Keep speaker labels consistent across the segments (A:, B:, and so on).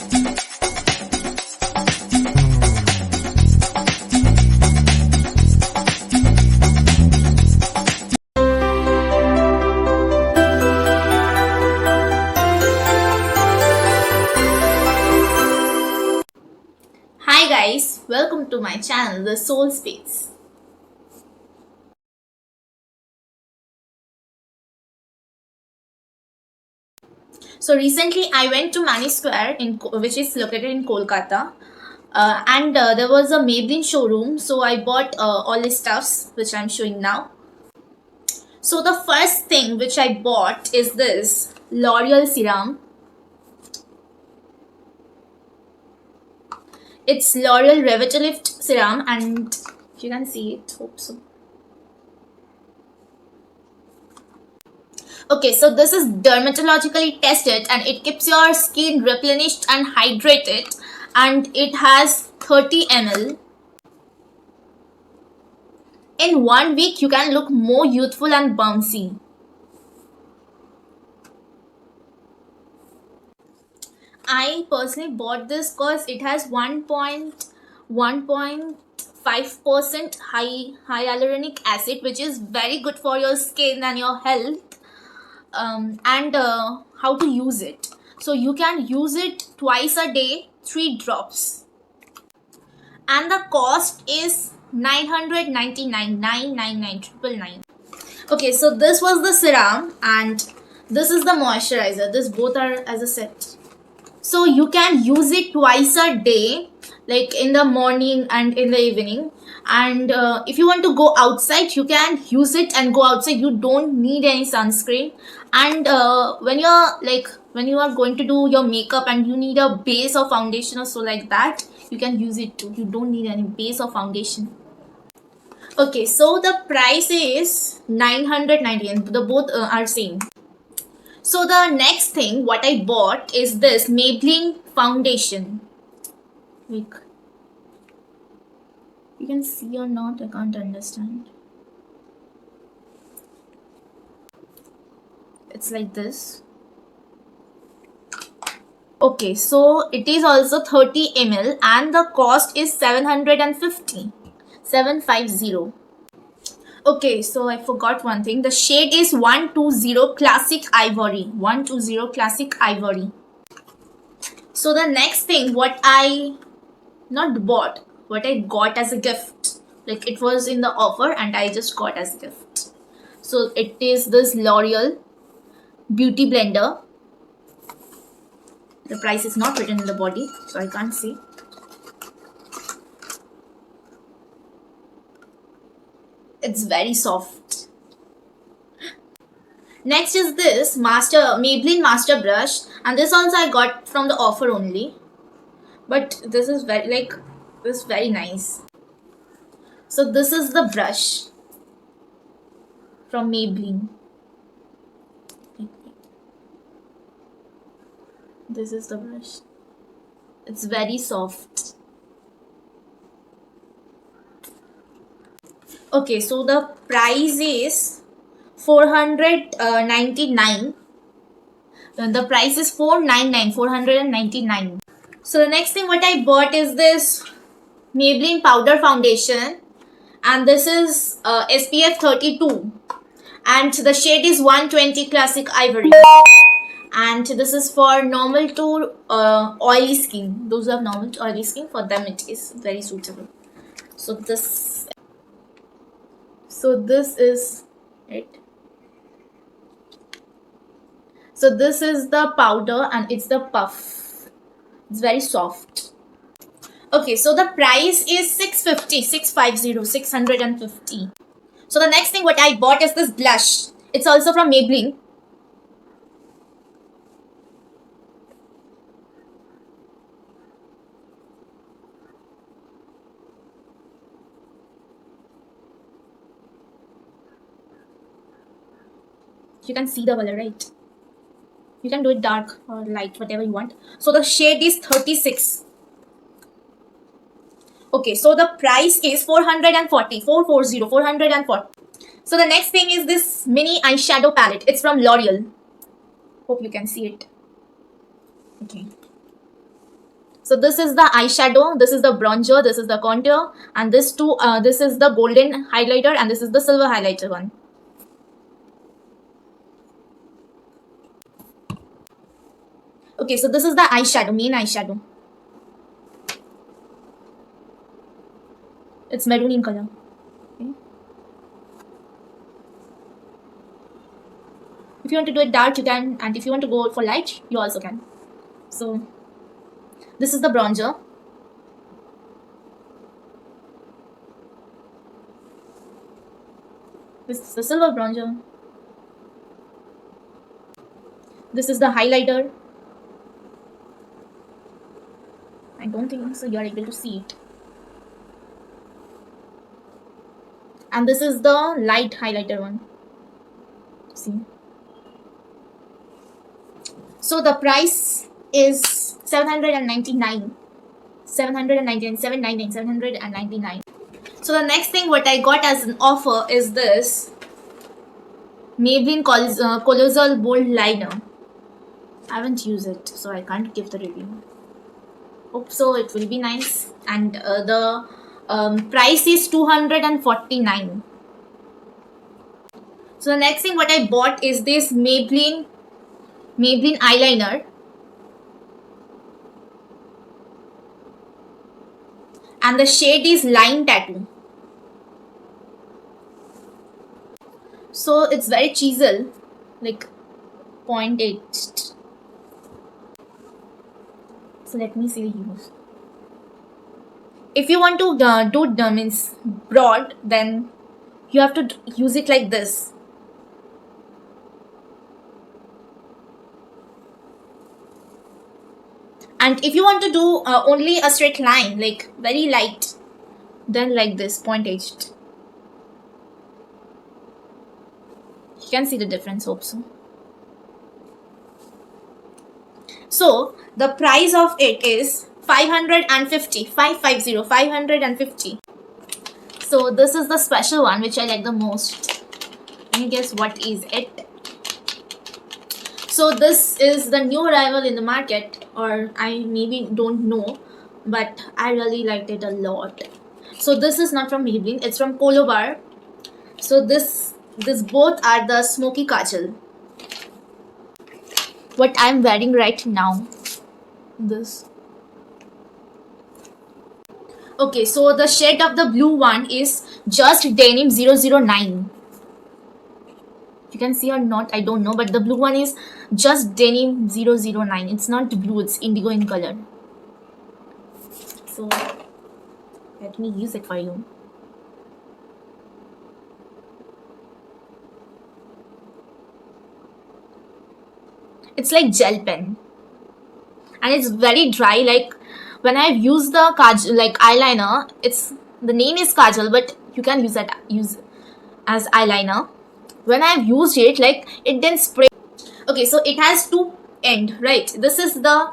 A: Hi guys, welcome to my channel, The Soul Space. So recently I went to Mani Square, which is located in Kolkata, and there was a Maybelline showroom. So I bought all the stuffs which I'm showing now. So the first thing which I bought is this L'Oreal serum. It's L'Oreal Revitalift serum, and you can see it. Hope so. Okay, so this is dermatologically tested and it keeps your skin replenished and hydrated, and it has 30 ml. In 1 week, you can look more youthful and bouncy. I personally bought this because it has 1.5% hyaluronic acid, which is very good for your skin and your health. And how to use it. So you can use it twice a day, 3 drops. And the cost is 999. Okay, so this was the serum and this is the moisturizer. This both are as a set. So you can use it twice a day, like in the morning and in the evening. And if you want to go outside, you can use it and go outside. You don't need any sunscreen. And when you are going to do your makeup and you need a base or foundation or so like that, you can use it too. You don't need any base or foundation. Okay, so the price is 990 and the both are same. So the next thing what I bought is this Maybelline foundation. Like, you can see or not, I can't understand. It's like this. Okay, so it is also 30 ml and the cost is 750. 750. Okay, so I forgot one thing. The shade is 120 Classic Ivory. 120 Classic Ivory. So the next thing what I not bought, what I got as a gift. Like it was in the offer and I just got as a gift. So it is this L'Oreal Beauty Blender. The price is not written in the body, so I can't see. It's very soft. Next is this Maybelline Master Brush, and this also I got from the offer only. But this is very nice. So this is the brush from Maybelline. This is the brush. It's very soft. Okay, so the price is 499. The price is 499. So the next thing what I bought is this Maybelline powder foundation, and this is SPF 32, and the shade is 120 Classic Ivory, and this is for normal to oily skin. Those who have normal to oily skin, for them it is very suitable. So this is it. So this is the powder and it's the puff. It's very soft. Okay, so the price is 650. So the next thing what I bought is this blush. It's also from Maybelline. You can see the color, right? You can do it dark or light, whatever you want. So the shade is 36. Okay, so the price is 440. So the next thing is this mini eyeshadow palette. It's from L'Oreal. Hope you can see it. Okay. So this is the eyeshadow, this is the bronzer, this is the contour, and this is the golden highlighter, and this is the silver highlighter one. Okay, so this is the eyeshadow, main eyeshadow. It's maroon in color. Okay. If you want to do it dark, you can, and if you want to go for light, you also can. So this is the bronzer. This is the silver bronzer. This is the highlighter. I don't think so you are able to see it. And this is the light highlighter one. See. So the price is 799. 799. So the next thing what I got as an offer is this Maybelline Colossal Bold Liner. I haven't used it, so I can't give the review. Hope so it will be nice. And the price is 249. So the next thing what I bought is this Maybelline eyeliner. And the shade is Line Tattoo. So it's very chisel, like 0.8. So let me see the use. If you want to do means broad, then you have to use it like this. And if you want to do only a straight line, like very light, then like this, 0.8. You can see the difference, hope so. So the price of it is 550. 550. So this is the special one which I like the most. Can you guess what is it? So this is the new arrival in the market, or I maybe don't know, but I really liked it a lot. So this is not from Maybelline, it's from Colobar. So this both are the smoky kajal. What I'm wearing right now. This. Okay, so the shade of the blue one is Just Denim 009. You can see or not, I don't know, but the blue one is Just Denim 009. It's not blue, it's indigo in color. So let me use it for you. It's like gel pen, and it's very dry. Like when I've used the kajal, like eyeliner, it's the name is kajal, but you can use as eyeliner. When I've used it, like it didn't spray. Okay, so it has two end, right? This is the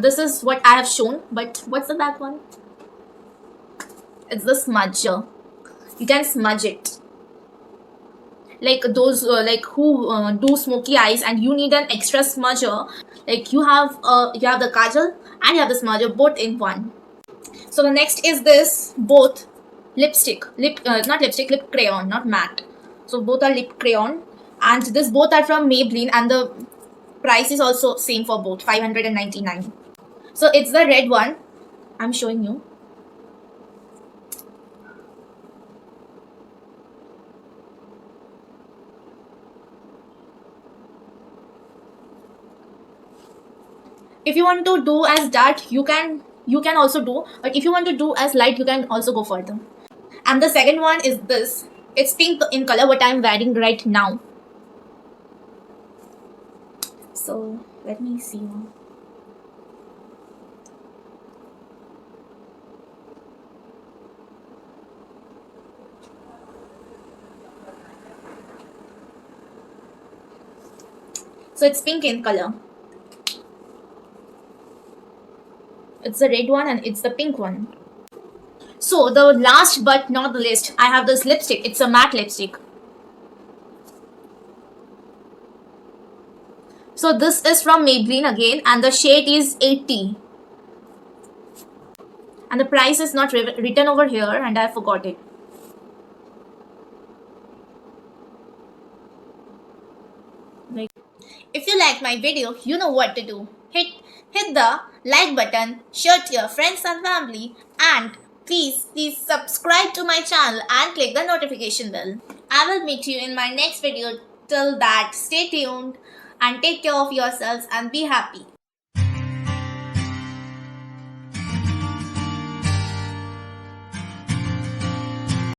A: this is what I have shown, but what's the back one? It's the smudger. You can smudge it. Like those like who do smoky eyes and you need an extra smudger, like you have the kajal and you have the smudger both in one. So the next is this both lip crayon, not matte. So both are lip crayon, and this both are from Maybelline, and the price is also same for both, 599. So it's the red one I'm showing you. If you want to do as dark, you can also do, but if you want to do as light, you can also go further. And the second one is this. It's pink in color, what I'm wearing right now. So let me see now. So it's pink in color. It's the red one and it's the pink one. So the last but not the least, I have this lipstick. It's a matte lipstick. So this is from Maybelline again, and the shade is 80. and the price is not written over here, and I forgot it. Like, if you like my video, you know what to do. Hit the like button, share to your friends and family, and please subscribe to my channel and click the notification bell. I will meet you in my next video. Till that, stay tuned and take care of yourselves and be happy.